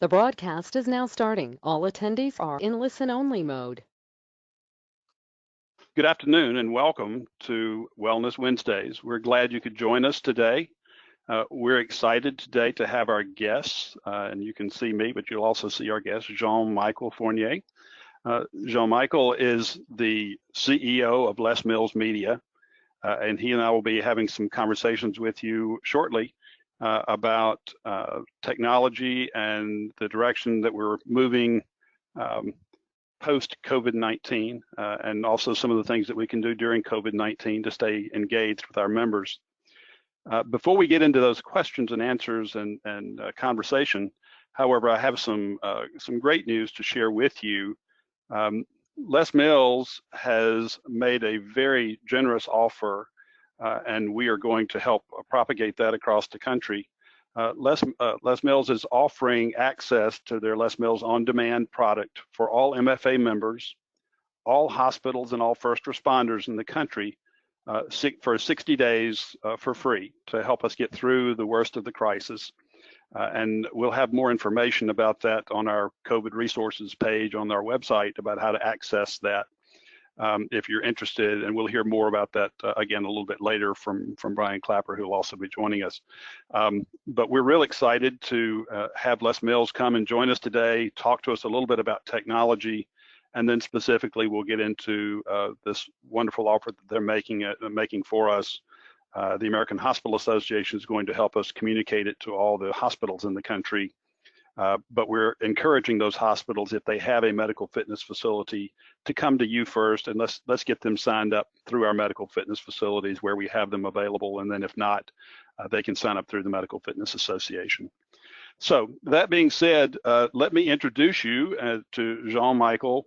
The broadcast is now starting. All attendees are in listen-only mode. Good afternoon and welcome to Wellness Wednesdays. We're glad you could join us today. We're excited today to have our guests, and you can see me, but you'll also see our guest, Jean-Michel Fournier. Jean-Michel is the CEO of Les Mills Media, and he and I will be having some conversations with you shortly about technology and the direction that we're moving post-COVID-19, and also some of the things that we can do during COVID-19 to stay engaged with our members. Before we get into those questions and answers and conversation, however, I have some great news to share with you. Les Mills has made a very generous offer, and we are going to help propagate that across the country. Les Mills is offering access to their Les Mills On Demand product for all MFA members, all hospitals, and all first responders in the country for 60 days for free to help us get through the worst of the crisis. And we'll have more information about that on our COVID resources page on our website about how to access that. If you're interested, and we'll hear more about that again a little bit later from Brian Clapper, who will also be joining us. But we're real excited to have Les Mills come and join us today, talk to us a little bit about technology, and then specifically we'll get into this wonderful offer that they're making for us. The American Hospital Association is going to help us communicate it to all the hospitals in the country. But we're encouraging those hospitals, if they have a medical fitness facility, to come to you first, and let's get them signed up through our medical fitness facilities where we have them available, and then if not, they can sign up through the Medical Fitness Association. So that being said, let me introduce you to Jean-Michel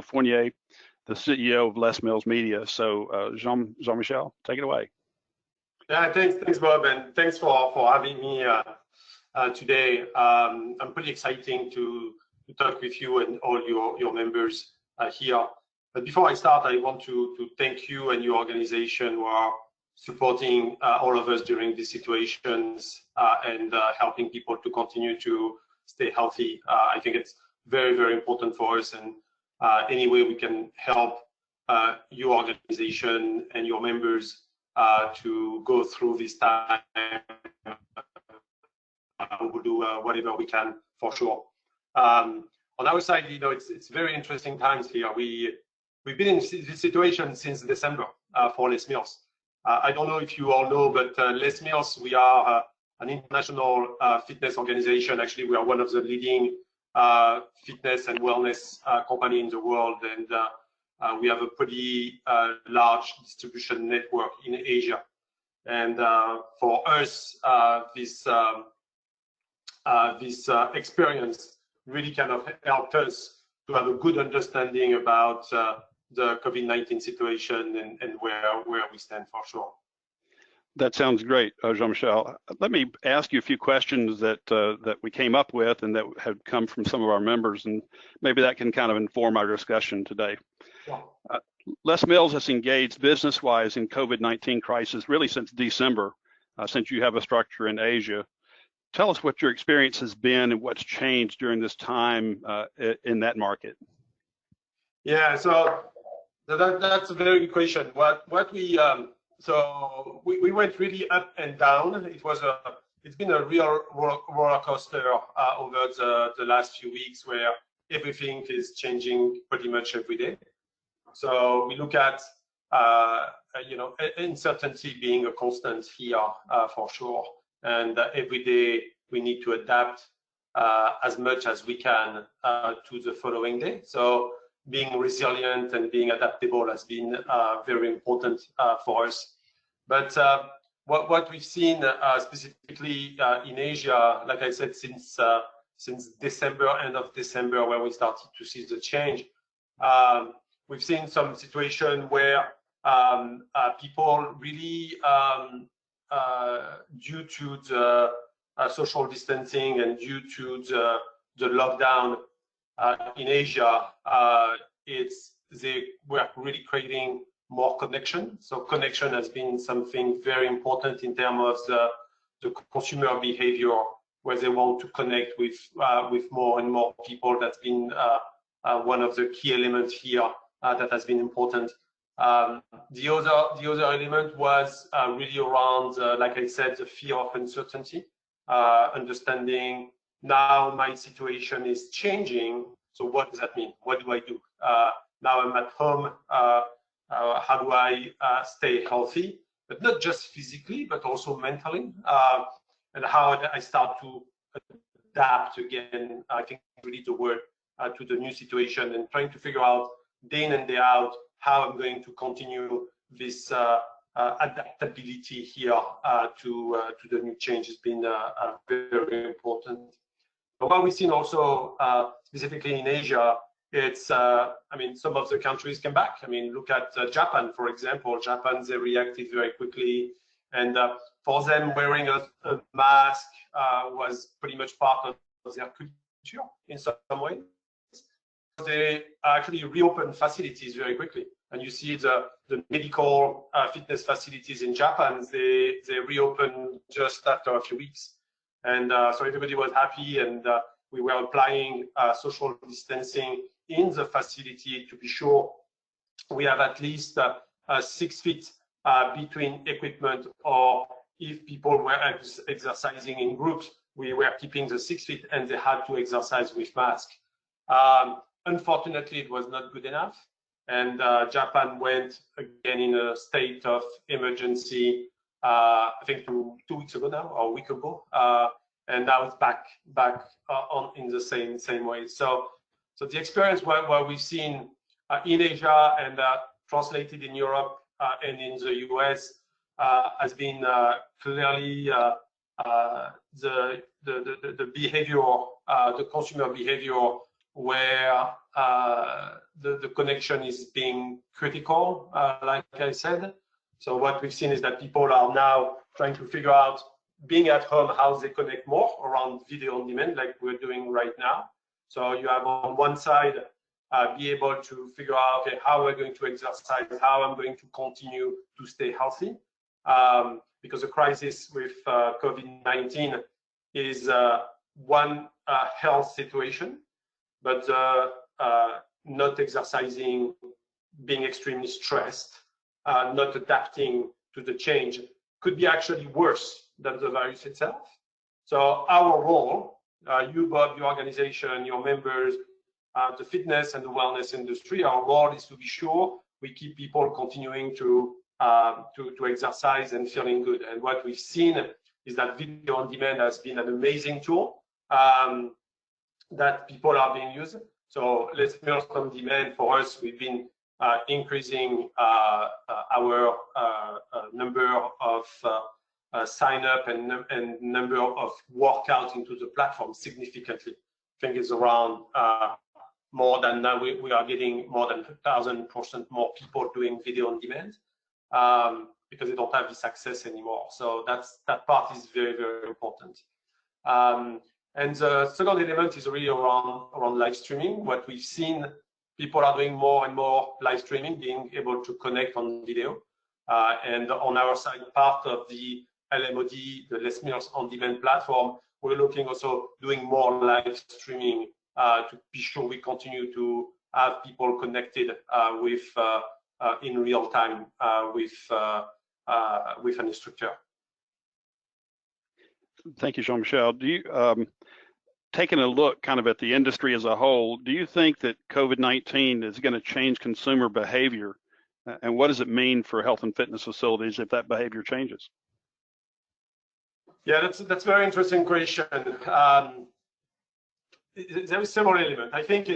Fournier, the CEO of Les Mills Media. So Jean-Michel, take it away. Yeah, thanks, Bob, and thanks for having me today. I'm pretty exciting to talk with you and all your members here. But before I start, I want to thank you and your organization who are supporting all of us during these situations and helping people to continue to stay healthy. I think it's very, very important for us, and any way we can help your organization and your members to go through this time, we'll do whatever we can for sure. On our side, it's very interesting times here. We've been in this situation since December for Les Mills. I don't know if you all know, but Les Mills, we are an international fitness organization. Actually, we are one of the leading fitness and wellness company in the world, and we have a pretty large distribution network in Asia. And for us, this experience really kind of helped us to have a good understanding about the COVID-19 situation and where we stand for sure. That sounds great, Jean-Michel. Let me ask you a few questions that we came up with and that have come from some of our members, and maybe that can kind of inform our discussion today. Yeah. Les Mills has engaged business-wise in COVID-19 crisis really since December, since you have a structure in Asia. Tell us what your experience has been and what's changed during this time in that market. Yeah, so that's a very good question. We went really up and down. It's been a real roller coaster over the last few weeks, where everything is changing pretty much every day. So we look at uncertainty being a constant here for sure. And every day we need to adapt as much as we can to the following day. So being resilient and being adaptable has been very important for us. But what we've seen specifically in Asia, like I said, since December, end of December, where we started to see the change, we've seen some situation where people really due to the social distancing and due to the lockdown in Asia, they were really creating more connection. So connection has been something very important in terms of the consumer behavior, where they want to connect with more and more people. That's been one of the key elements here that has been important. The other element was really around, like I said, the fear of uncertainty, understanding now my situation is changing. So what does that mean? What do I do? Now I'm at home. How do I stay healthy? But not just physically, but also mentally. And how I start to adapt again, I think really the word, to the new situation, and trying to figure out day in and day out how I'm going to continue this adaptability here to the new change has been very important. But what we've seen also specifically in Asia, it's, I mean, some of the countries came back. I mean, look at Japan, for example. Japan, they reacted very quickly. And for them, wearing a mask was pretty much part of their culture in some way. They actually reopened facilities very quickly. And you see the medical fitness facilities in Japan, they reopened just after a few weeks. And so everybody was happy, and we were applying social distancing in the facility to be sure we have at least 6 feet between equipment, or if people were exercising in groups, we were keeping the 6 feet and they had to exercise with mask. Unfortunately, it was not good enough. And Japan went again in a state of emergency, I think 2 weeks ago now, or a week ago. And now it's back on in the same way. So the experience what we've seen in Asia and translated in Europe and in the US has been clearly the behavior, the consumer behavior, where the connection is being critical, like I said. So what we've seen is that people are now trying to figure out, being at home, how they connect more around video on demand, like we're doing right now. So you have on one side, be able to figure out, okay, how we're going to exercise, how I'm going to continue to stay healthy. Because the crisis with COVID-19 is one health situation, but not exercising, being extremely stressed, not adapting to the change could be actually worse than the virus itself. So our role, you, Bob, your organization, your members, the fitness and the wellness industry, our role is to be sure we keep people continuing to exercise and feeling good. And what we've seen is that video on demand has been an amazing tool that people are being used. So Les Meals on Demand, for us, we've been increasing our number of sign up and number of workouts into the platform significantly. I think it's around more than now. We are getting more than 1,000% more people doing video on demand because they don't have this access anymore. So that part is very, very important. And the second element is really around live streaming. What we've seen, people are doing more and more live streaming, being able to connect on video. And on our side, part of the LMOD, the Les Meals on Demand platform, we're looking also doing more live streaming to be sure we continue to have people connected with in real time with an instructor. Thank you, Jean-Michel. Do you, taking a look kind of at the industry as a whole, do you think that COVID-19 is going to change consumer behavior? And what does it mean for health and fitness facilities if that behavior changes? Yeah, that's a very interesting question. There is several elements. I think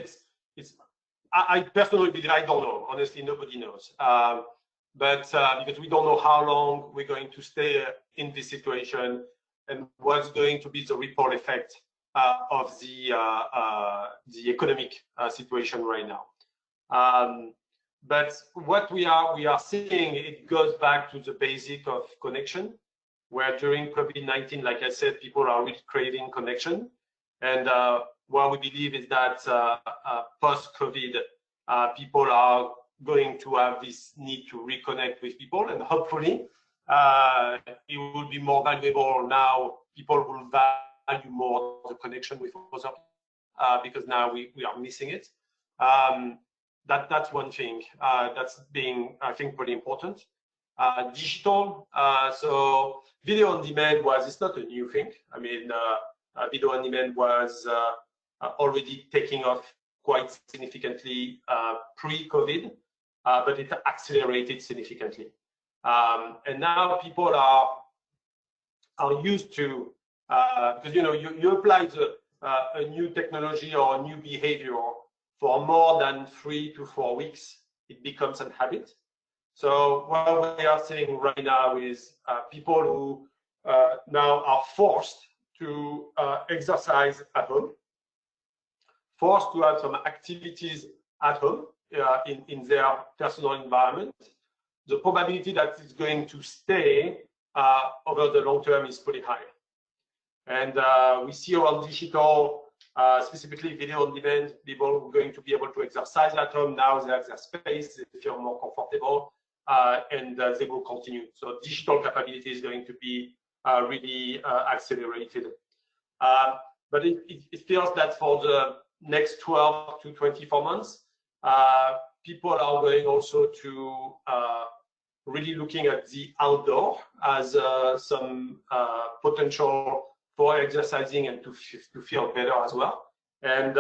I personally believe, I don't know. Honestly, nobody knows. But because we don't know how long we're going to stay in this situation and what's going to be the ripple effect of the economic situation right now. But what we are seeing, it goes back to the basic of connection, where during COVID-19, like I said, people are really craving connection. And what we believe is that post-COVID, people are going to have this need to reconnect with people, and hopefully it will be more valuable now. People will value more the connection with other people, because now we are missing it. That's one thing that's being, I think, pretty important. Digital, so video on demand it's not a new thing. I mean, video on demand was already taking off quite significantly pre-COVID, but it accelerated significantly. And now people are used to, because you apply a new technology or a new behavior for more than 3 to 4 weeks, it becomes a habit. So what we are seeing right now is people who now are forced to exercise at home, forced to have some activities at home in their personal environment. The probability that it's going to stay over the long term is pretty high. And we see around digital, specifically video on demand, people who are going to be able to exercise at home. Now they have their space, they feel more comfortable, and they will continue. So digital capability is going to be really accelerated. But it feels that for the next 12 to 24 months, people are going also to really looking at the outdoor as some potential for exercising and to feel better as well. And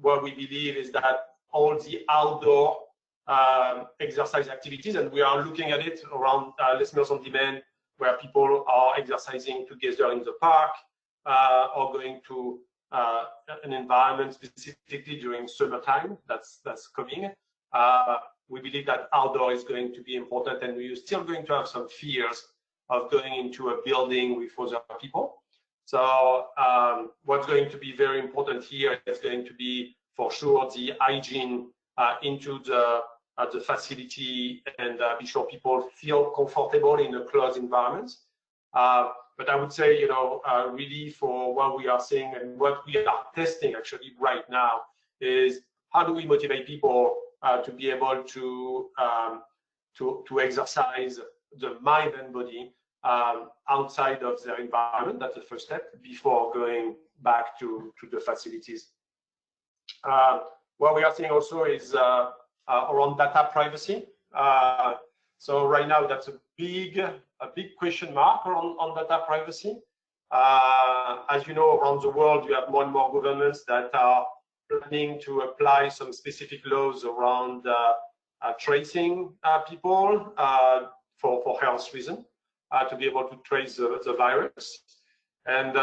what we believe is that all the outdoor exercise activities, and we are looking at it around Les Meals on Demand, where people are exercising together in the park or going to an environment specifically during summertime. That's coming. We believe that outdoor is going to be important, and we're still going to have some fears of going into a building with other people. So what's going to be very important here is going to be for sure the hygiene into the facility, and be sure people feel comfortable in a closed environment. But I would say, really for what we are seeing and what we are testing actually right now is how do we motivate people to be able to exercise the mind and body outside of their environment. That's the first step before going back to the facilities. What we are seeing also is around data privacy. So right now, that's a big question mark on data privacy. As you know, around the world, you have more and more governments that are planning to apply some specific laws around tracing people for health reasons, to be able to trace the virus. And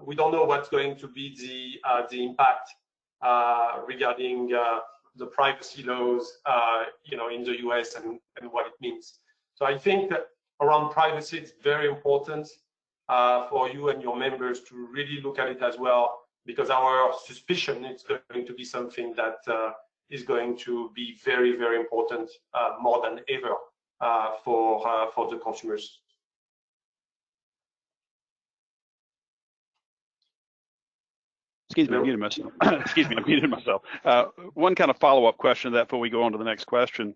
we don't know what's going to be the impact regarding the privacy laws, in the US and what it means. So I think that around privacy, it's very important for you and your members to really look at it as well, because our suspicion is going to be something that is going to be very, very important, more than ever, for the consumers. Excuse me, I muted myself. Excuse me, I muted myself. One kind of follow-up question to that before we go on to the next question.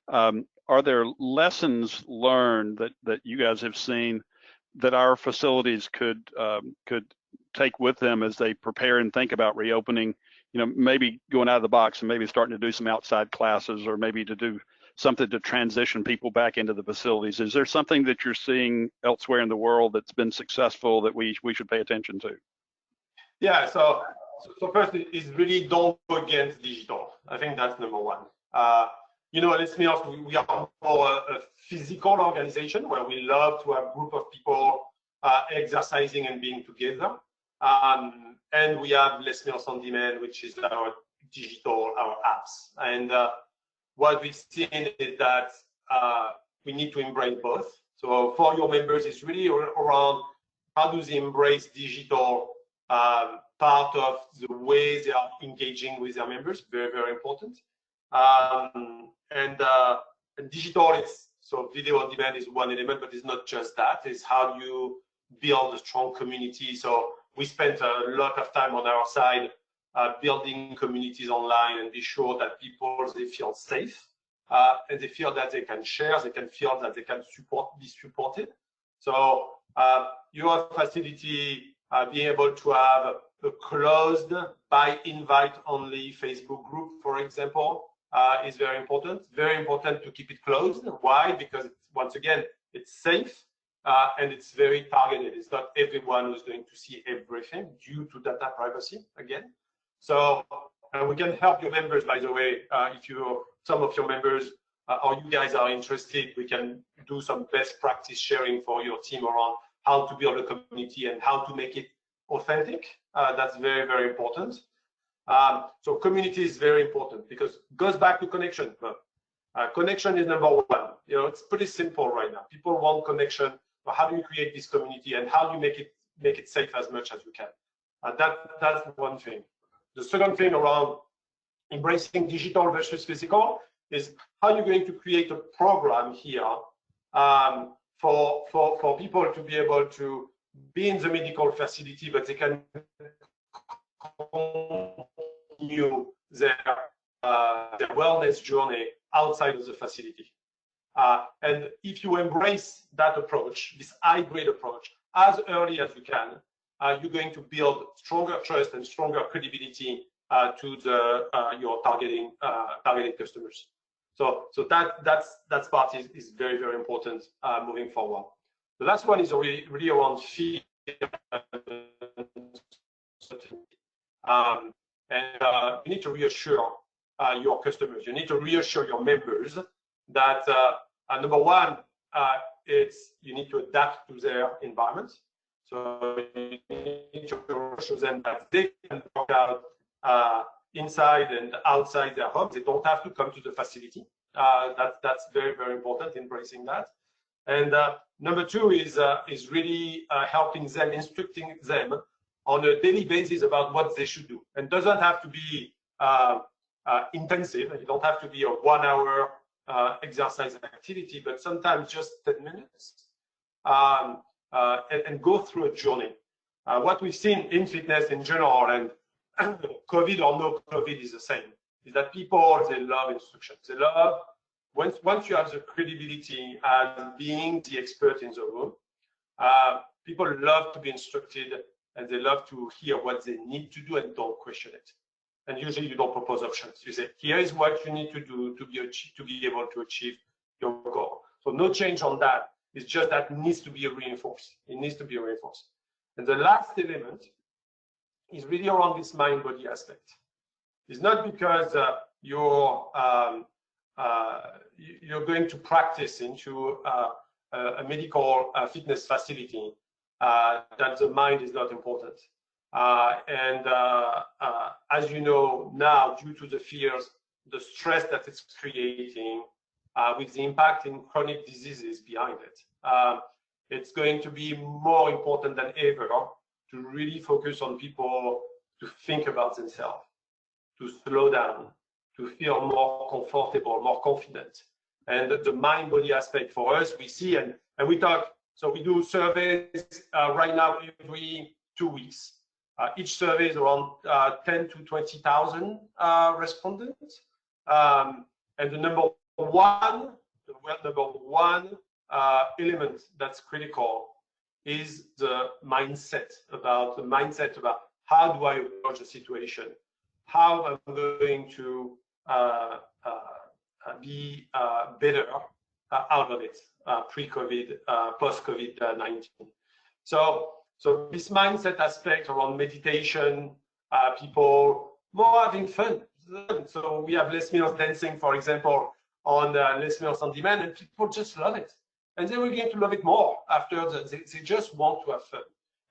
Are there lessons learned that you guys have seen that our facilities could take with them as they prepare and think about reopening? Maybe going out of the box and maybe starting to do some outside classes, or maybe to do something to transition people back into the facilities. Is there something that you're seeing elsewhere in the world that's been successful that we should pay attention to? Yeah, so first is really don't go against digital. I think that's number one. Les Meals, we are more a physical organization where we love to have a group of people exercising and being together. And we have Les Meals on Demand, which is our digital, our apps. And what we've seen is that we need to embrace both. So for your members, it's really around how do they embrace digital part of the way they are engaging with their members. Very, very important. And digital so video on demand is one element, but it's not just that. It's how you build a strong community. So we spent a lot of time on our side building communities online and be sure that they feel safe, and they feel that they can share, they can feel that they can be supported. So your facility being able to have a closed by invite only Facebook group, for example, is very important. Very important to keep it closed. Why? Because once again, it's safe and it's very targeted. It's not everyone who's going to see everything due to data privacy again. So we can help your members, by the way, if some of your members or you guys are interested, we can do some best practice sharing for your team around how to build a community and how to make it authentic. That's very, very important. So community is very important because it goes back to connection. Connection is number one. It's pretty simple right now. People want connection, but how do you create this community and how do you make it safe as much as you can? That's one thing. The second thing around embracing digital versus physical is how you're going to create a program here for people to be able to be in the medical facility, but they can continue their wellness journey outside of the facility. And if you embrace that approach, this hybrid approach, as early as you can, you're going to build stronger trust and stronger credibility to your targeting customers. So that part is very, very important moving forward. The last one is really around fear. You need to reassure your customers. You need to reassure your members that number one, you need to adapt to their environment. So you need to reassure them that they can work out inside and outside their homes. They don't have to come to the facility. That's very, very important, embracing that. And number two is really helping them, instructing them on a daily basis about what they should do. And doesn't have to be intensive. It don't have to be a 1 hour exercise activity, but sometimes just 10 minutes and go through a journey. What we've seen in fitness in general, and COVID or no COVID is the same, is that people, they love instructions. They love, once you have the credibility as being the expert in the room, people love to be instructed and they love to hear what they need to do and don't question it. And usually you don't propose options. You say, here is what you need to do to be able to achieve your goal. So no change on that. It's just that it needs to be reinforced. It needs to be reinforced. And the last element is really around this mind-body aspect. It's not because you're going to practice into a medical fitness facility that the mind is not important. As you know now, due to the fears, the stress that it's creating, with the impact in chronic diseases behind it, it's going to be more important than ever to really focus on people to think about themselves, to slow down, to feel more comfortable, more confident. And the mind-body aspect for us, we see and we talk. So we do surveys right now every 2 weeks. Each survey is around 10 to 20,000 respondents. And the number one element that's critical is the mindset about how do I approach the situation, how I'm going to be better out of it, pre-COVID, post-COVID-19. So this mindset aspect around meditation, people more having fun. So we have Les Mills dancing, for example, on Les Mills on Demand, and people just love it. And they will get to love it more after they just want to have fun.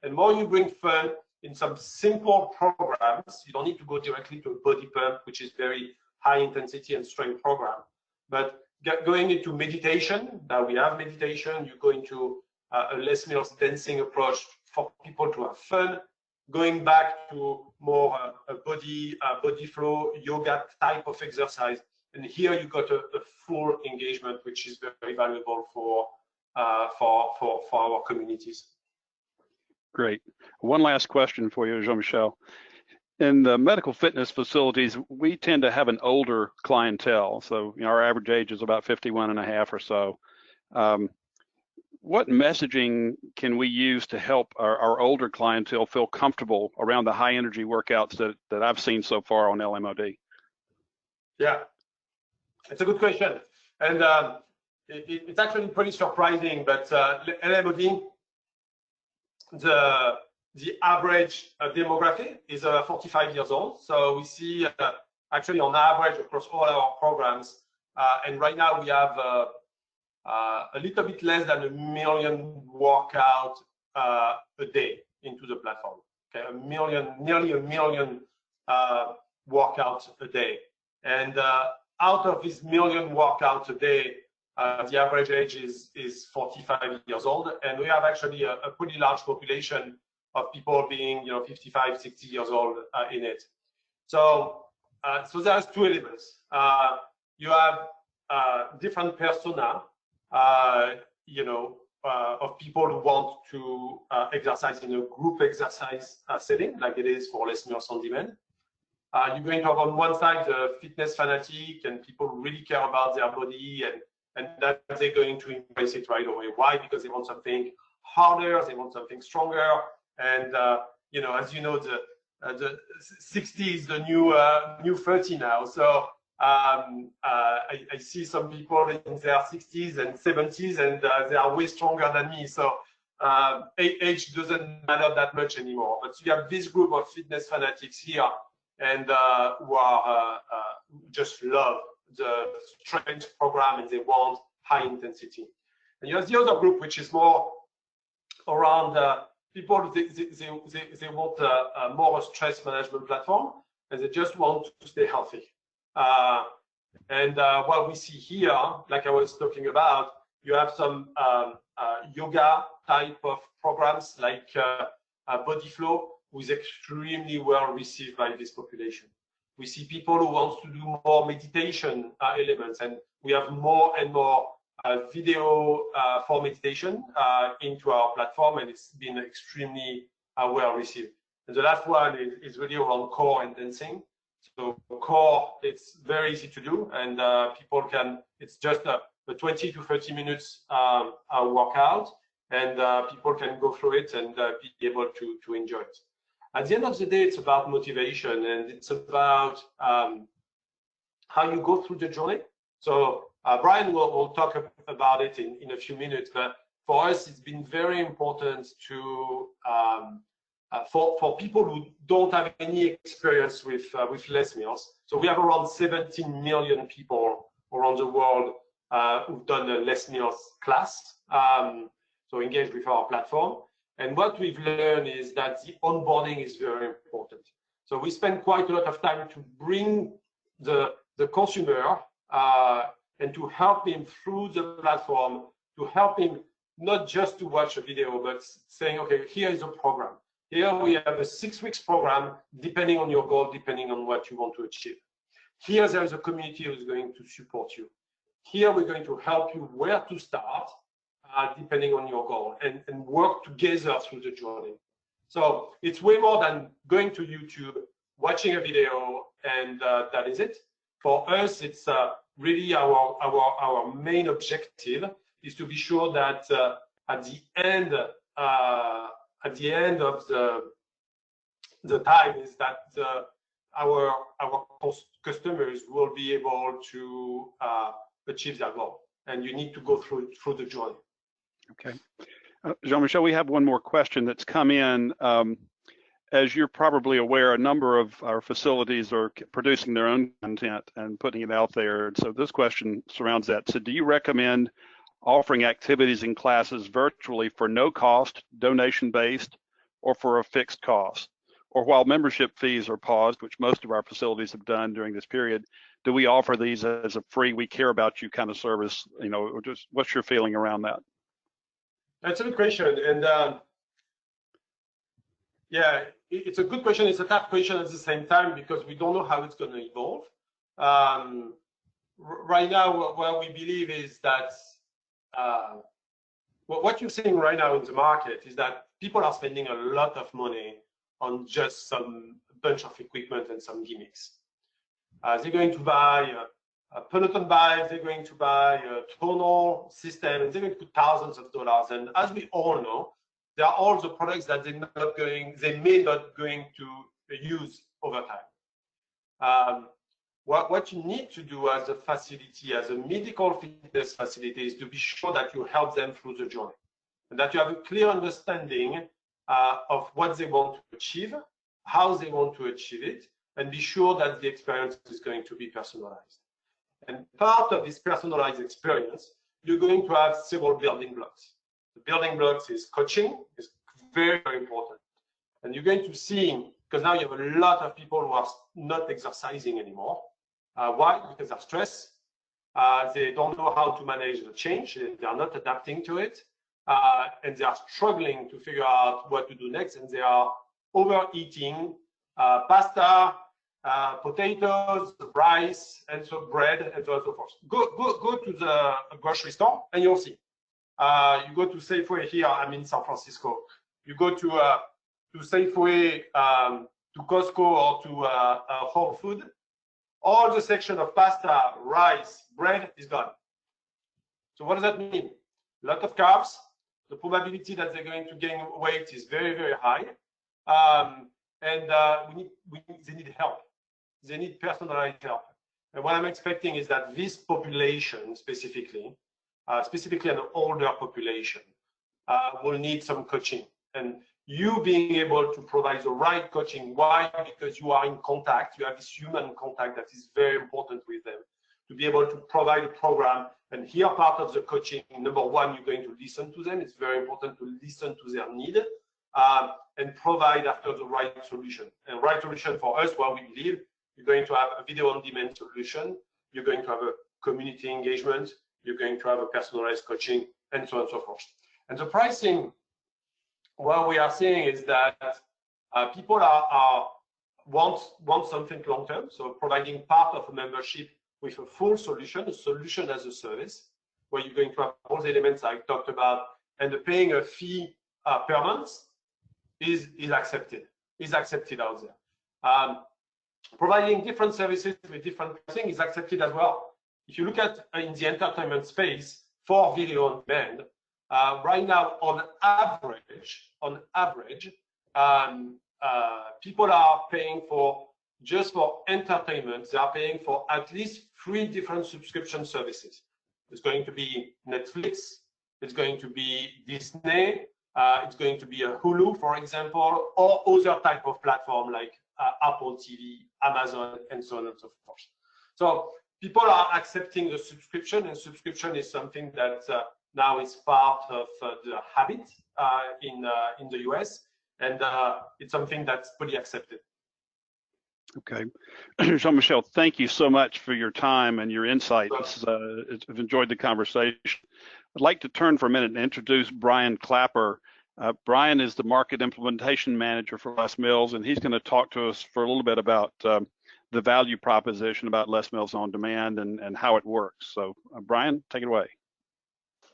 And more you bring fun in some simple programs, you don't need to go directly to a body pump, which is very high intensity and strength program. But going into meditation, now we have meditation, you go into a Les Mills dancing approach for people to have fun, going back to more a body flow, yoga type of exercise. And here you got a full engagement, which is very valuable for our communities. Great. One last question for you, Jean-Michel. In the medical fitness facilities, we tend to have an older clientele. So our average age is about 51 and a half or so. What messaging can we use to help our older clientele feel comfortable around the high energy workouts that I've seen so far on LMOD? Yeah, it's a good question. And it's actually pretty surprising, but LMOD, the average demographic is 45 years old. So we see actually on average across all our programs, and right now we have a little bit less than 1 million workouts a day into the platform. Okay, nearly 1 million workouts a day. And out of these 1 million workouts a day, the average age is 45 years old, and we have actually a pretty large population of people being, 55, 60 years old in it. So, so there's two elements. You have different persona, of people who want to exercise in a group exercise setting, like it is for Les Mills on Demand. You're going to have on one side the fitness fanatic and people who really care about their body, and that they're going to embrace it right away. Why? Because they want something harder, they want something stronger, and as you know, the 60 is the new 30 now. So I see some people in their 60s and 70s, and they are way stronger than me. So age doesn't matter that much anymore. But you have this group of fitness fanatics here, and who are just love the strength program, and they want high intensity. And you have the other group, which is more around people. They want more a stress management platform, and they just want to stay healthy. And what we see here, like I was talking about, you have some yoga type of programs like Body Flow, who is extremely well received by this population. We see people who want to do more meditation elements, and we have more and more video for meditation into our platform, and it's been extremely well received. And the last one is really around core and dancing. So core, it's very easy to do, and people can, it's just a 20 to 30 minutes workout, and people can go through it and be able to enjoy it. At the end of the day, it's about motivation, and it's about how you go through the journey. So Brian will talk about it in a few minutes, but for us, it's been very important to for people who don't have any experience with Les Mills. So we have around 17 million people around the world who've done a Les Mills class, so engaged with our platform. And what we've learned is that the onboarding is very important. So we spend quite a lot of time to bring the consumer and to help him through the platform, to help him not just to watch a video, but saying, okay, here is a program. Here we have a 6 weeks program, depending on your goal, depending on what you want to achieve. Here there is a community who is going to support you. Here we're going to help you where to start, depending on your goal, and work together through the journey. So it's way more than going to YouTube, watching a video, and that is it. For us, it's really our main objective is to be sure that at the end of the time is that our customers will be able to achieve their goal, and you need to go through the journey. Okay, Jean-Michel, we have one more question that's come in. As you're probably aware, a number of our facilities are producing their own content and putting it out there. So this question surrounds that. So do you recommend offering activities and classes virtually for no cost, donation-based, or for a fixed cost? Or while membership fees are paused, which most of our facilities have done during this period, do we offer these as a free, we care about you kind of service? Or just what's your feeling around that? That's a good question. And yeah, it's a good question. It's a tough question at the same time because we don't know how it's going to evolve. Right now, what we believe is that what you're seeing right now in the market is that people are spending a lot of money on just some bunch of equipment and some gimmicks. They're going to buy Peloton bikes, they're going to buy a tonal system, and they're going to put thousands of dollars. And as we all know, there are all the products that they may not going to use over time. What you need to do as a facility, as a medical fitness facility, is to be sure that you help them through the journey, and that you have a clear understanding of what they want to achieve, how they want to achieve it, and be sure that the experience is going to be personalized. And part of this personalized experience, you're going to have several building blocks. The building blocks is coaching, is very, very important. And you're going to see, because now you have a lot of people who are not exercising anymore. Why? Because they're stressed. They don't know how to manage the change. They are not adapting to it. And they are struggling to figure out what to do next. And they are overeating pasta, potatoes, rice, and so bread, and so on and so forth. Go to the grocery store, and you'll see. You go to Safeway here. I'm in San Francisco. You go to Safeway, to Costco, or to Whole Food. All the section of pasta, rice, bread is gone. So what does that mean? A lot of carbs. The probability that they're going to gain weight is very, very high. And they need help. They need personalized help. And what I'm expecting is that this population specifically an older population, will need some coaching. And you being able to provide the right coaching, why? Because you are in contact, you have this human contact that is very important with them, to be able to provide a program. And here, part of the coaching, number one, you're going to listen to them. It's very important to listen to their need, and provide after the right solution. And right solution for us, what we believe, you're going to have a video on demand solution, you're going to have a community engagement, you're going to have a personalized coaching, and so on and so forth. And the pricing, what we are seeing is that people want something long-term, so providing part of a membership with a full solution, a solution as a service, where you're going to have all the elements I talked about, and the paying a fee per month is accepted out there. Providing different services with different pricing is accepted as well. If you look at in the entertainment space for video on demand, right now, on average, people are paying just for entertainment, they are paying for at least 3 different subscription services. It's going to be Netflix, it's going to be Disney, it's going to be a Hulu, for example, or other type of platform like Apple TV, Amazon, and so on and so forth. So people are accepting the subscription, and subscription is something that now is part of the habit in the US, and it's something that's pretty accepted. Okay. Jean-Michel, thank you so much for your time and your insights. I've enjoyed the conversation. I'd like to turn for a minute and introduce Brian Clapper. Brian is the Market Implementation Manager for Les Mills, and he's going to talk to us for a little bit about the value proposition about Les Mills On Demand and how it works. So, Brian, take it away.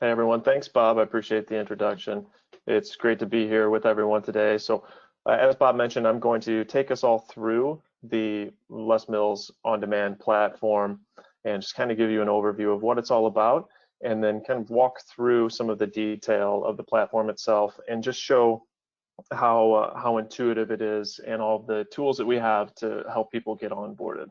Hey, everyone. Thanks, Bob. I appreciate the introduction. It's great to be here with everyone today. So, as Bob mentioned, I'm going to take us all through the Les Mills On Demand platform and just kind of give you an overview of what it's all about, and then kind of walk through some of the detail of the platform itself and just show how intuitive it is and all the tools that we have to help people get onboarded.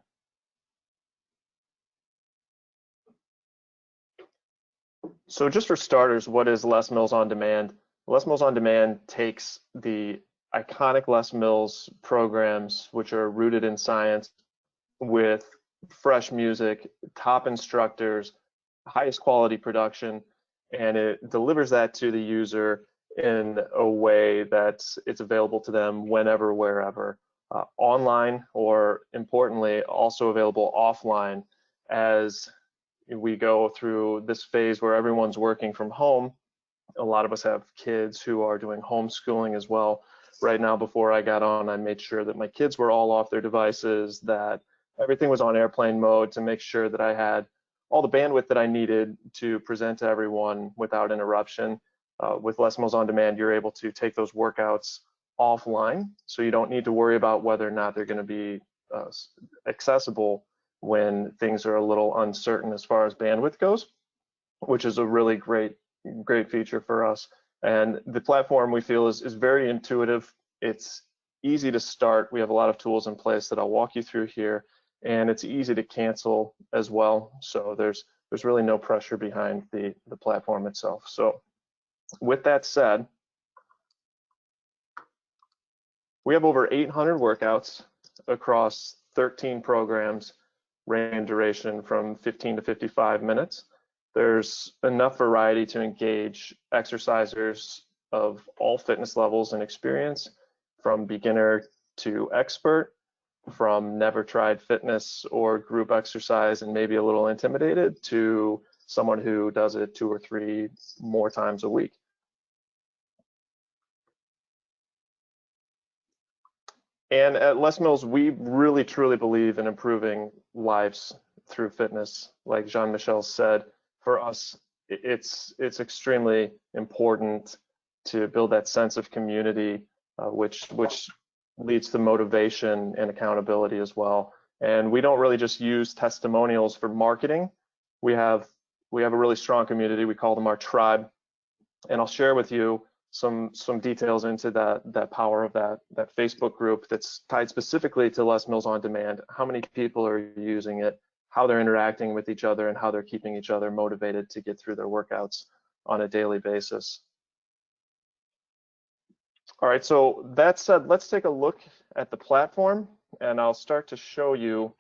So just for starters, what is Les Mills On Demand? Les Mills On Demand takes the iconic Les Mills programs, which are rooted in science, with fresh music, top instructors, highest quality production, and it delivers that to the user in a way that it's available to them whenever, wherever, online, or importantly, also available offline as we go through this phase where everyone's working from home. A lot of us have kids who are doing homeschooling as well. Right now, before I got on, I made sure that my kids were all off their devices, that everything was on airplane mode to make sure that I had all the bandwidth that I needed to present to everyone without interruption. With Les Mills On Demand, you're able to take those workouts offline, so you don't need to worry about whether or not they're going to be accessible when things are a little uncertain as far as bandwidth goes, which is a really great feature for us. And the platform we feel is very intuitive. It's easy to start. We have a lot of tools in place that I'll walk you through here, and it's easy to cancel as well. So there's really no pressure behind the platform itself. So with that said, we have over 800 workouts across 13 programs, ranging duration from 15 to 55 minutes. There's enough variety to engage exercisers of all fitness levels and experience, from beginner to expert, from never tried fitness or group exercise and maybe a little intimidated, to someone who does it 2 or 3 more times a week. And at Les Mills, we really truly believe in improving lives through fitness. Like Jean-Michel said, for us, it's extremely important to build that sense of community, which leads to motivation and accountability as well. And we don't really just use testimonials for marketing. We have a really strong community. We call them our tribe. And I'll share with you some details into that power of that Facebook group that's tied specifically to Les Mills On Demand, how many people are using it, how they're interacting with each other, and how they're keeping each other motivated to get through their workouts on a daily basis. All right, so that said, let's take a look at the platform, and I'll start to show you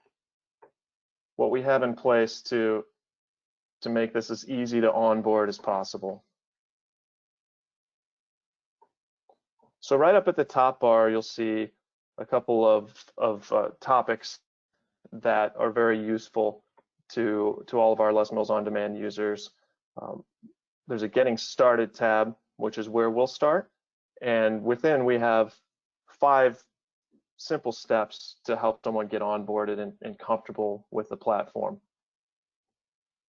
what we have in place to make this as easy to onboard as possible. So right up at the top bar, you'll see a couple of topics that are very useful to all of our Les Mills On Demand users. There's a Getting Started tab, which is where we'll start. And within, we have 5 simple steps to help someone get onboarded and comfortable with the platform.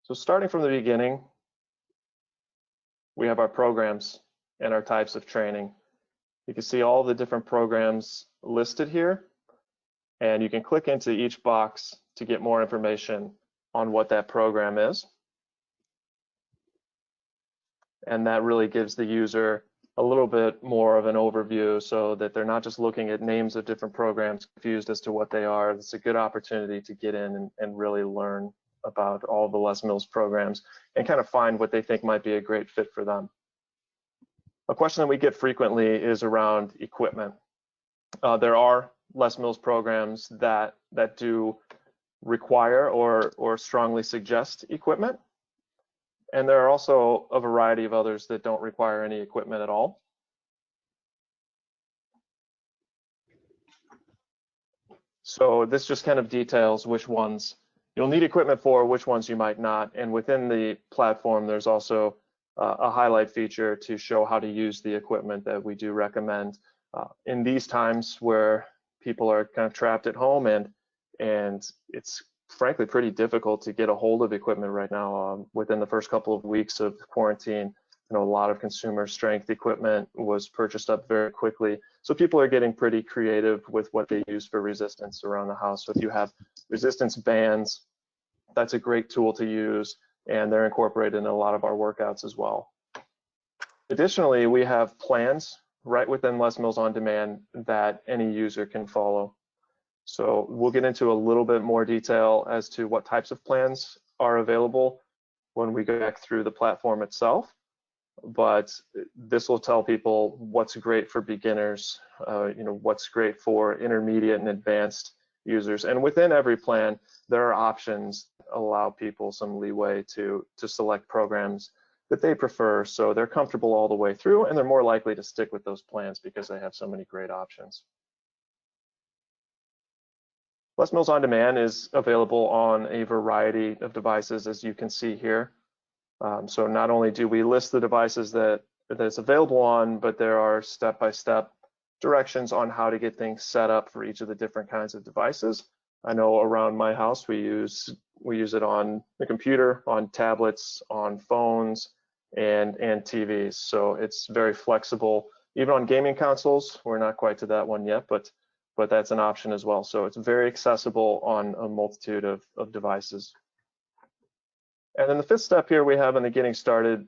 So starting from the beginning, we have our programs and our types of training. You can see all the different programs listed here, and you can click into each box to get more information on what that program is. And that really gives the user a little bit more of an overview so that they're not just looking at names of different programs confused as to what they are. It's a good opportunity to get in and really learn about all the Les Mills programs and kind of find what they think might be a great fit for them. A question that we get frequently is around equipment. There are Les Mills programs that do require or strongly suggest equipment. And there are also a variety of others that don't require any equipment at all. So this just kind of details which ones you'll need equipment for, which ones you might not. And within the platform, there's also a highlight feature to show how to use the equipment that we do recommend in these times where people are kind of trapped at home and it's frankly pretty difficult to get a hold of equipment right now. Within the first couple of weeks of quarantine, a lot of consumer strength equipment was purchased up very quickly. So people are getting pretty creative with what they use for resistance around the house. So if you have resistance bands, that's a great tool to use, and they're incorporated in a lot of our workouts as well. Additionally, we have plans right within Les Mills On Demand that any user can follow. So we'll get into a little bit more detail as to what types of plans are available when we go back through the platform itself. But this will tell people what's great for beginners, what's great for intermediate and advanced users. And within every plan, there are options that allow people some leeway to select programs that they prefer, so they're comfortable all the way through, and they're more likely to stick with those plans because they have so many great options. Les Mills On Demand is available on a variety of devices, as you can see here. So not only do we list the devices that it's available on, but there are step-by-step directions on how to get things set up for each of the different kinds of devices. I know around my house we use it on the computer, on tablets, on phones, and TVs. So it's very flexible. Even on gaming consoles, we're not quite to that one yet, but but that's an option as well. So it's very accessible on a multitude of devices. And then the fifth step here we have in the Getting Started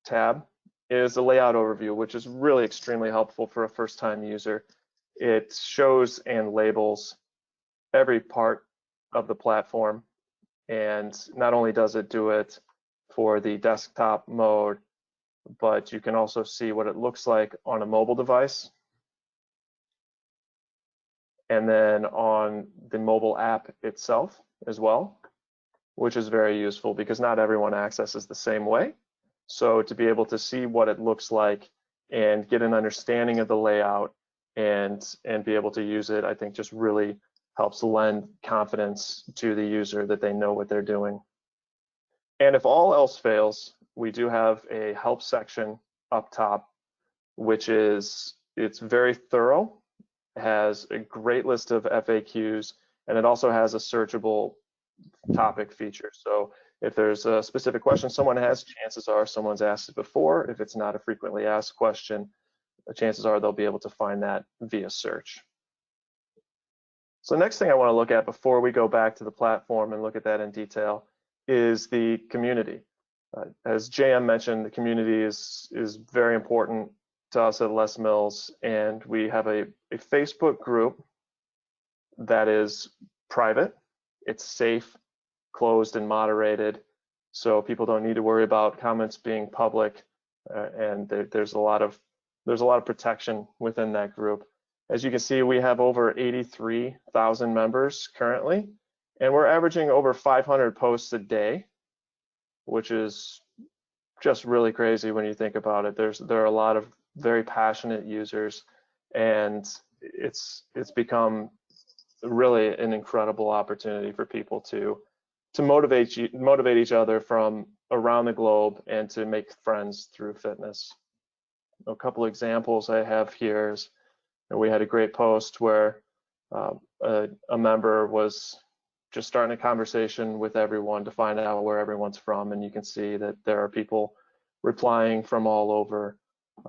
tab is the layout overview, which is really extremely helpful for a first-time user. It shows and labels every part of the platform, and not only does it do it for the desktop mode, but you can also see what it looks like on a mobile device, and then on the mobile app itself as well, which is very useful because not everyone accesses the same way. So to be able to see what it looks like and get an understanding of the layout and be able to use it, I think just really helps lend confidence to the user that they know what they're doing. And if all else fails, we do have a help section up top, which it's very thorough, has a great list of FAQs, and it also has a searchable topic feature. So if there's a specific question someone has, chances are someone's asked it before. If it's not a frequently asked question, the chances are they'll be able to find that via search. So the next thing I want to look at before we go back to the platform and look at that in detail is the community. As JM mentioned, the community is very important to us at Les Mills, and we have a Facebook group that is private. It's safe, closed, and moderated, so people don't need to worry about comments being public, and there's a lot of protection within that group. As you can see, we have over 83,000 members currently, and we're averaging over 500 posts a day, which is just really crazy when you think about it. There are a lot of very passionate users, and it's become really an incredible opportunity for people to motivate each other from around the globe and to make friends through fitness. A couple examples I have here is we had a great post where a member was just starting a conversation with everyone to find out where everyone's from, and you can see that there are people replying from all over.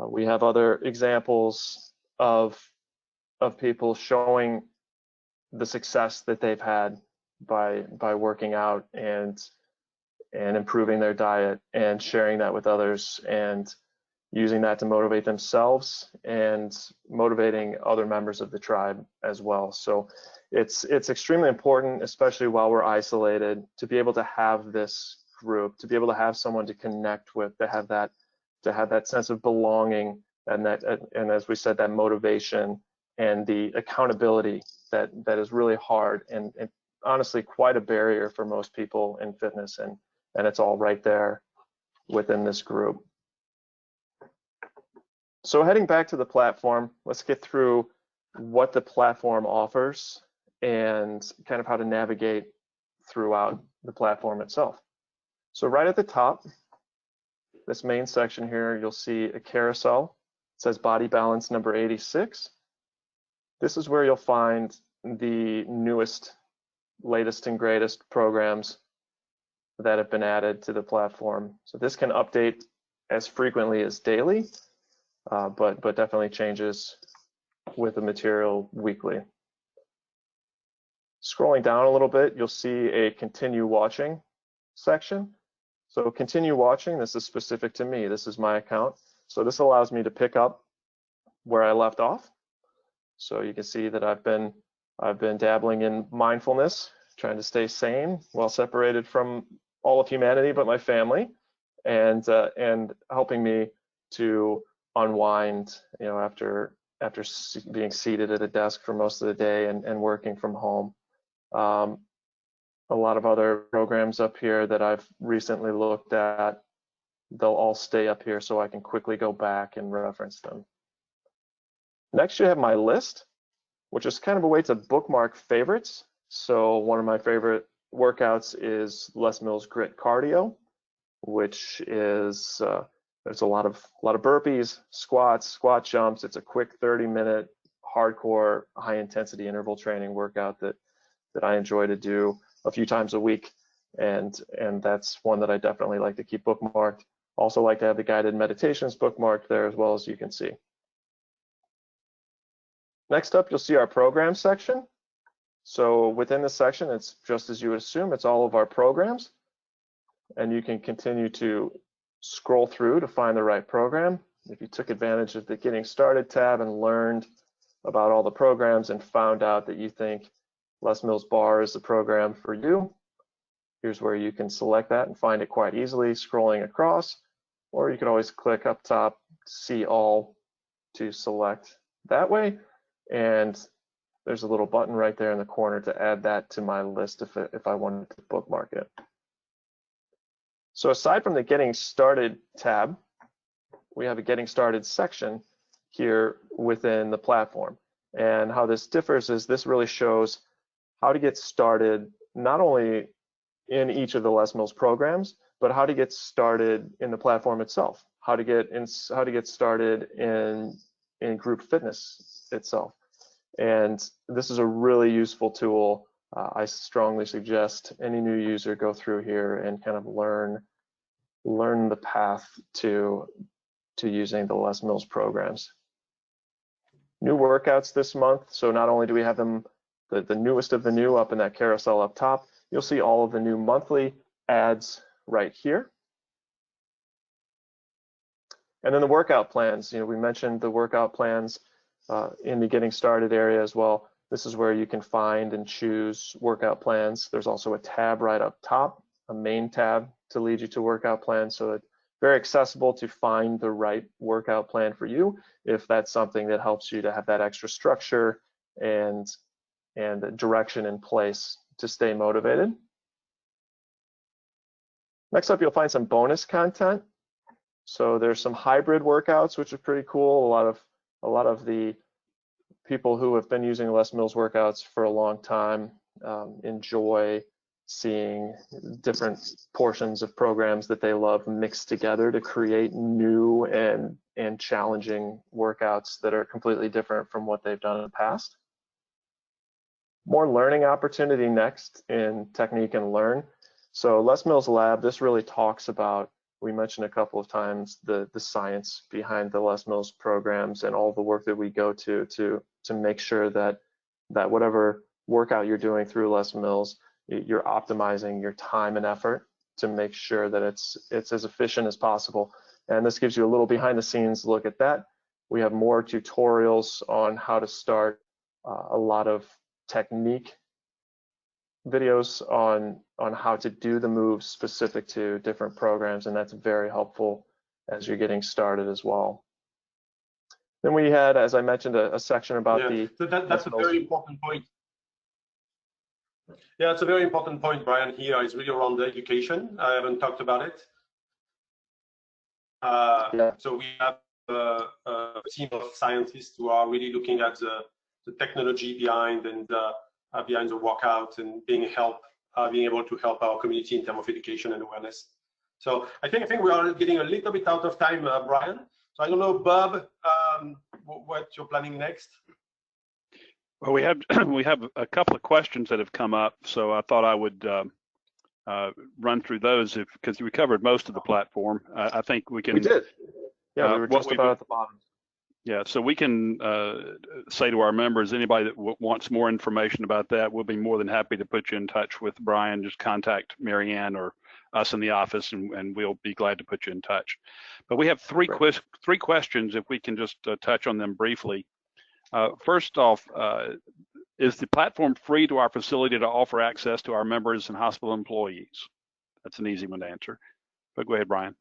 We have other examples of people showing the success that they've had by working out and improving their diet and sharing that with others and using that to motivate themselves and motivating other members of the tribe as well. So it's extremely important, especially while we're isolated, to be able to have this group, to be able to have someone to connect with, to have that sense of belonging, and as we said, that motivation and the accountability that is really hard and honestly quite a barrier for most people in fitness, and it's all right there within this group. So heading back to the platform, let's get through what the platform offers and kind of how to navigate throughout the platform itself. So right at the top, this main section here, you'll see a carousel. It says Body Balance number 86. This is where you'll find the newest, latest and greatest programs that have been added to the platform. So this can update as frequently as daily, but definitely changes with the material weekly. Scrolling down a little bit, you'll see a continue watching section. So continue watching, this is specific to me. This is my account. So this allows me to pick up where I left off. So you can see that I've been dabbling in mindfulness, trying to stay sane while separated from all of humanity but my family, and helping me to unwind, after being seated at a desk for most of the day and working from home. A lot of other programs up here that I've recently looked at, they'll all stay up here so I can quickly go back and reference them. Next, you have my list, which is kind of a way to bookmark favorites. So one of my favorite workouts is Les Mills Grit Cardio, which is there's a lot of burpees, squats, squat jumps. It's a quick 30-minute hardcore high-intensity interval training workout that I enjoy to do a few times a week, and that's one that I definitely like to keep bookmarked. Also like to have the guided meditations bookmarked there as well, as you can see. Next up, you'll see our program section. So within this section, it's just as you would assume, it's all of our programs. And you can continue to scroll through to find the right program. If you took advantage of the Getting Started tab and learned about all the programs and found out that you think Les Mills Bar is the program for you, here's where you can select that and find it quite easily scrolling across, or you can always click up top, see all to select that way. And there's a little button right there in the corner to add that to my list if I wanted to bookmark it. So aside from the Getting Started tab, we have a Getting Started section here within the platform. And how this differs is this really shows how to get started not only in each of the Les Mills programs, but how to get started in the platform itself, how to get started in group fitness itself. And this is a really useful tool. I strongly suggest any new user go through here and kind of learn the path to using the Les Mills programs. New workouts this month. So not only do we have them, the newest of the new up in that carousel up top, you'll see all of the new monthly ads right here. And then the workout plans. We mentioned the workout plans in the Getting Started area as well. This is where you can find and choose workout plans. There's also a tab right up top, a main tab to lead you to workout plans. So it's very accessible to find the right workout plan for you if that's something that helps you to have that extra structure and direction in place to stay motivated. Next up, you'll find some bonus content. So there's some hybrid workouts, which are pretty cool. A lot of the people who have been using Les Mills workouts for a long time enjoy seeing different portions of programs that they love mixed together to create new and challenging workouts that are completely different from what they've done in the past. More learning opportunity next in Technique and Learn. So Les Mills Lab, this really talks about, we mentioned a couple of times, the science behind the Les Mills programs and all the work that we go to make sure that whatever workout you're doing through Les Mills, you're optimizing your time and effort to make sure that it's as efficient as possible. And this gives you a little behind the scenes look at that. We have more tutorials on how to start, a lot of technique videos on how to do the moves specific to different programs, and that's very helpful as you're getting started as well. Then we had, as I mentioned, a section about that's a very important point. Yeah, it's a very important point, Brian, here is really around the education. I haven't talked about it. So we have a team of scientists who are really looking at the technology behind the workout and being able to help our community in terms of education and awareness. So I think we are getting a little bit out of time, Brian. So I don't know, Bob, what you're planning next. Well, we have a couple of questions that have come up, so I thought I would run through those because we covered most of the platform. I think we can. We did. Yeah, we were just about at the bottom. Yeah, so we can say to our members, anybody that wants more information about that, we'll be more than happy to put you in touch with Brian. Just contact Marianne or us in the office, and we'll be glad to put you in touch. But we have three questions, if we can just touch on them briefly. First off, is the platform free to our facility to offer access to our members and hospital employees? That's an easy one to answer. But go ahead, Brian.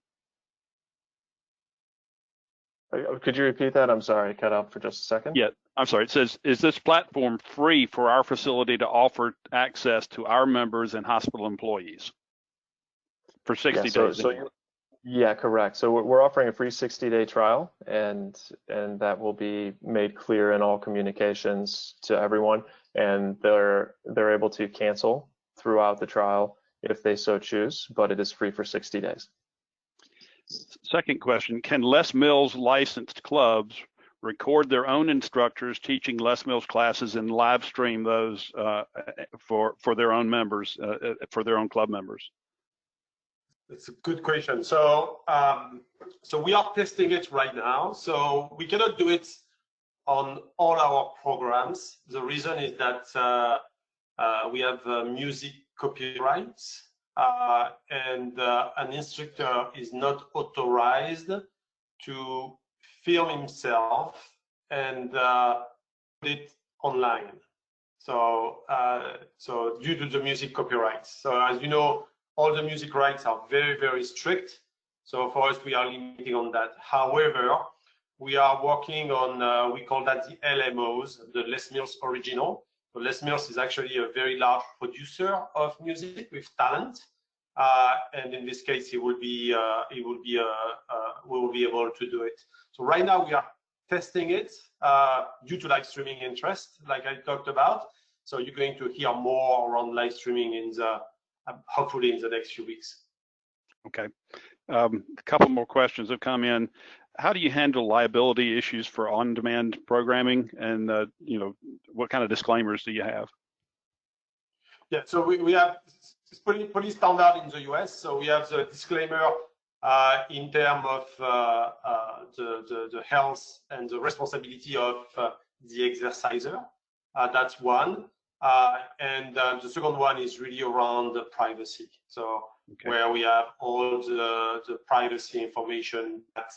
Could you repeat that? I'm sorry, I cut out for just a second. Yeah, I'm sorry. It says, is this platform free for our facility to offer access to our members and hospital employees for 60 days? Yeah, correct. So we're offering a free 60-day trial, and that will be made clear in all communications to everyone, and they're able to cancel throughout the trial if they so choose, but it is free for 60 days. Second question, can Les Mills licensed clubs record their own instructors teaching Les Mills classes and live stream those for their own members, for their own club members? That's a good question. So we are testing it right now. So we cannot do it on all our programs. The reason is that we have music copyrights, and an instructor is not authorized to film himself and put it online. So, so due to the music copyrights. So as you know, all the music rights are very, very strict. So for us, we are limiting on that. However, we are working on, we call that the LMOs, the Les Mills Original. So Les Mills is actually a very large producer of music with talent. And in this case, we will be able to do it. So right now we are testing it due to live streaming interest, like I talked about. So you're going to hear more around live streaming in the hopefully in the next few weeks. Okay, a couple more questions have come in. How do you handle liability issues for on-demand programming, and you know, what kind of disclaimers do you have? Yeah, so we have, it's pretty standard in the US. So we have the disclaimer in terms of the health and the responsibility of the exerciser. That's one. And the second one is really around the privacy. So where we have all the privacy information that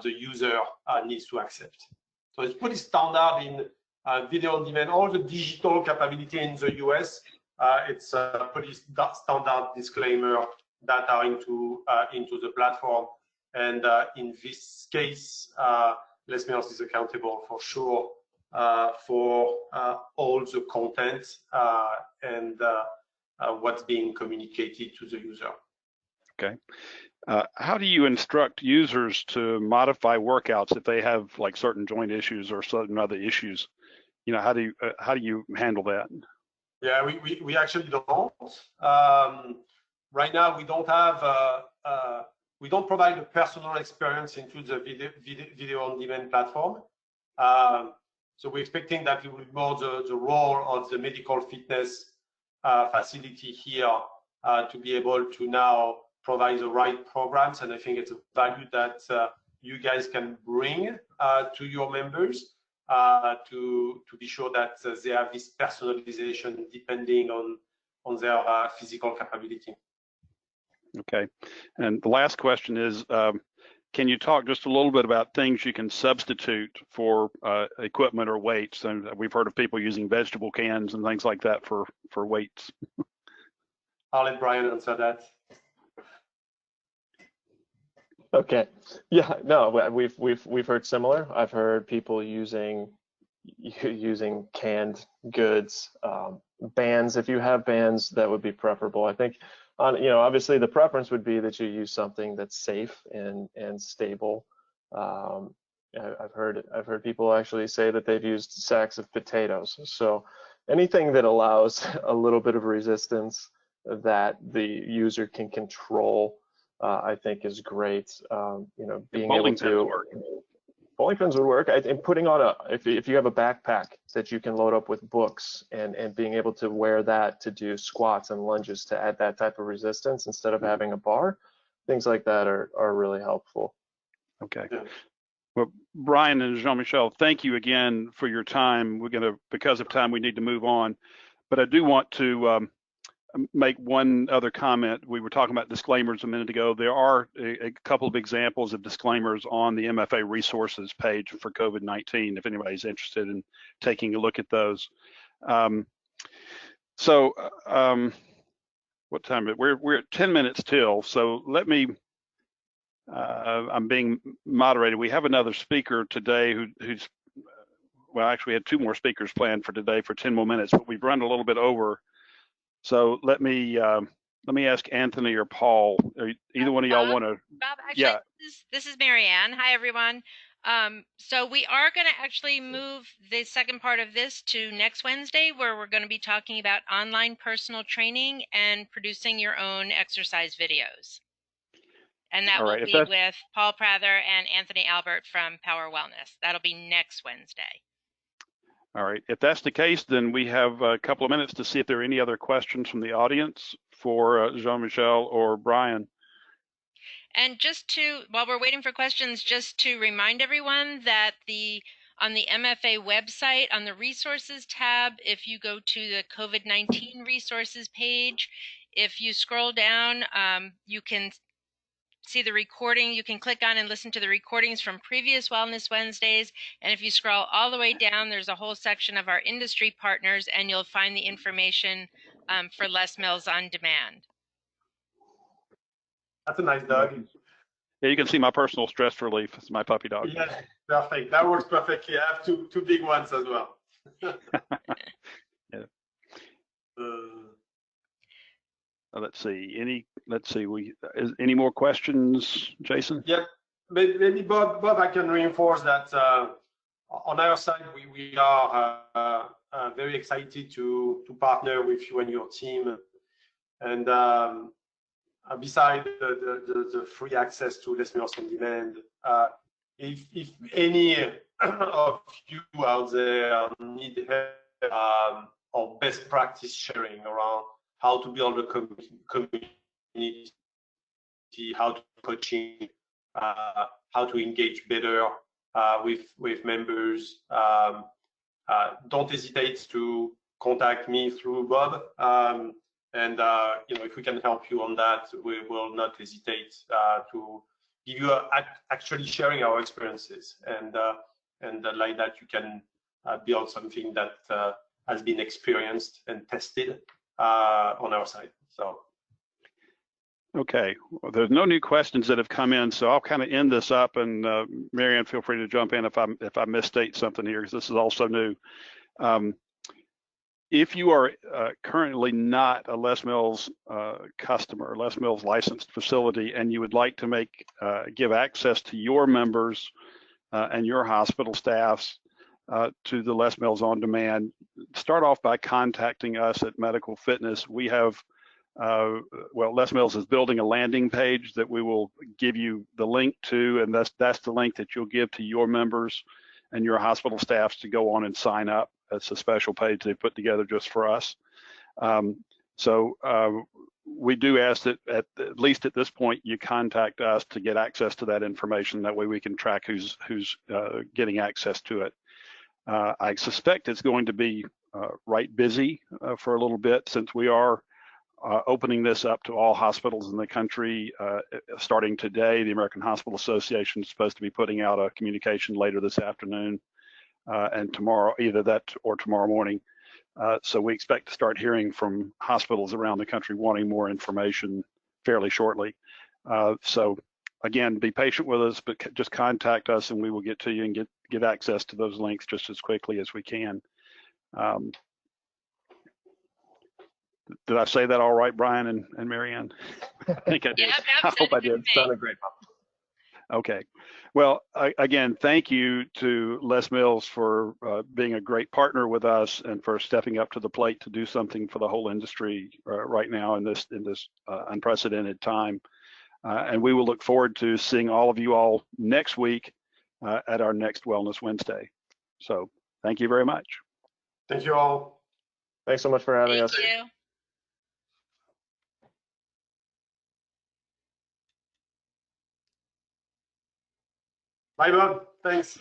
the user needs to accept. So it's pretty standard in video on demand. All the digital capability in the US, it's a pretty standard disclaimer that are into the platform. And in this case, Les Mills is accountable for sure for all the content and what's being communicated to the user. Okay. How do you instruct users to modify workouts if they have like certain joint issues or certain other issues? You know, how do you handle that? Yeah, we actually don't. Right now, we don't have we don't provide a personal experience into the video on demand platform. So we're expecting that it will be more the role of the medical fitness facility here to be able to now provide the right programs. And I think it's a value that you guys can bring to your members to be sure that they have this personalization depending on their physical capability. Okay. And the last question is, can you talk just a little bit about things you can substitute for equipment or weights? And we've heard of people using vegetable cans and things like that for weights. I'll let Brian answer that. Okay. Yeah. No, we've heard similar. I've heard people using canned goods, bands. If you have bands, that would be preferable. I think, you know, obviously the preference would be that you use something that's safe and stable. I've heard people actually say that they've used sacks of potatoes. So anything that allows a little bit of resistance that the user can control, I think is great. You know, being able to. Bowling pins would work. And putting on if you have a backpack that you can load up with books and being able to wear that to do squats and lunges to add that type of resistance instead of having a bar, things like that are really helpful. Okay. Well, Brian and Jean-Michel, thank you again for your time. We're gonna, because of time, we need to move on, but I do want to make one other comment. We were talking about disclaimers a minute ago. There are a couple of examples of disclaimers on the MFA resources page for COVID-19, if anybody's interested in taking a look at those. What time is it? We're at 10 minutes till, so let me, I'm being moderated. We have another speaker today who's, well, actually we had two more speakers planned for today for 10 more minutes, but we've run a little bit over. So let me ask Anthony or Paul. Either one of y'all want to? Bob, actually, yeah. This is Marianne. Hi, everyone. So we are going to actually move the second part of this to next Wednesday, where we're going to be talking about online personal training and producing your own exercise videos. And that will be with Paul Prather and Anthony Albert from Power Wellness. That'll be next Wednesday. All right, if that's the case, then we have a couple of minutes to see if there are any other questions from the audience for Jean-Michel or Brian. And just to, while we're waiting for questions, just to remind everyone that the On the MFA website, on the resources tab, if you go to the COVID-19 resources page, if you scroll down, you can see the recording. You can click on and listen to the recordings from previous Wellness Wednesdays. And if you scroll all the way down, there's a whole section of our industry partners, and you'll find the information for Les Mills On Demand. That's a nice dog. Yeah, you can see my personal stress relief. It's my puppy dog. Yeah, perfect. That works perfectly. I have two big ones as well. Yeah. Let's see. Any more questions, Jason? Yeah, maybe Bob, I can reinforce that on our side, we are very excited to partner with you and your team. And beside the free access to Les Mills On Demand, if any of you out there need help or best practice sharing around how to build a community, how to coaching, how to engage better with members, don't hesitate to contact me through Bob. And if we can help you on that, we will not hesitate to give you actually sharing our experiences, and like that you can build something that has been experienced and tested on our side. So. Okay, well, there's no new questions that have come in, so I'll kind of end this up, and Marianne, feel free to jump in if I misstate something here, because this is also new. If you are currently not a Les Mills customer, Les Mills licensed facility, and you would like to give access to your members and your hospital staffs to the Les Mills On Demand, start off by contacting us at Medical Fitness. We have Les Mills is building a landing page that we will give you the link to, and that's the link that you'll give to your members and your hospital staffs to go on and sign up. It's a special page they put together just for us. We do ask that at least at this point you contact us to get access to that information. That way we can track who's getting access to it. I suspect it's going to be right busy for a little bit, since we are opening this up to all hospitals in the country starting today. The American Hospital Association is supposed to be putting out a communication later this afternoon and tomorrow, either that or tomorrow morning. So we expect to start hearing from hospitals around the country wanting more information fairly shortly. So again, be patient with us, but just contact us and we will get to you and get access to those links just as quickly as we can. Did I say that all right, Brian and Marianne? I think I did. Yep, I hope I did. It's done a great job. Okay. Well, again, thank you to Les Mills for being a great partner with us and for stepping up to the plate to do something for the whole industry right now in this unprecedented time. And we will look forward to seeing all of you all next week at our next Wellness Wednesday. So thank you very much. Thank you all. Thanks so much for having us. Thank you. Bye, Bob. Thanks.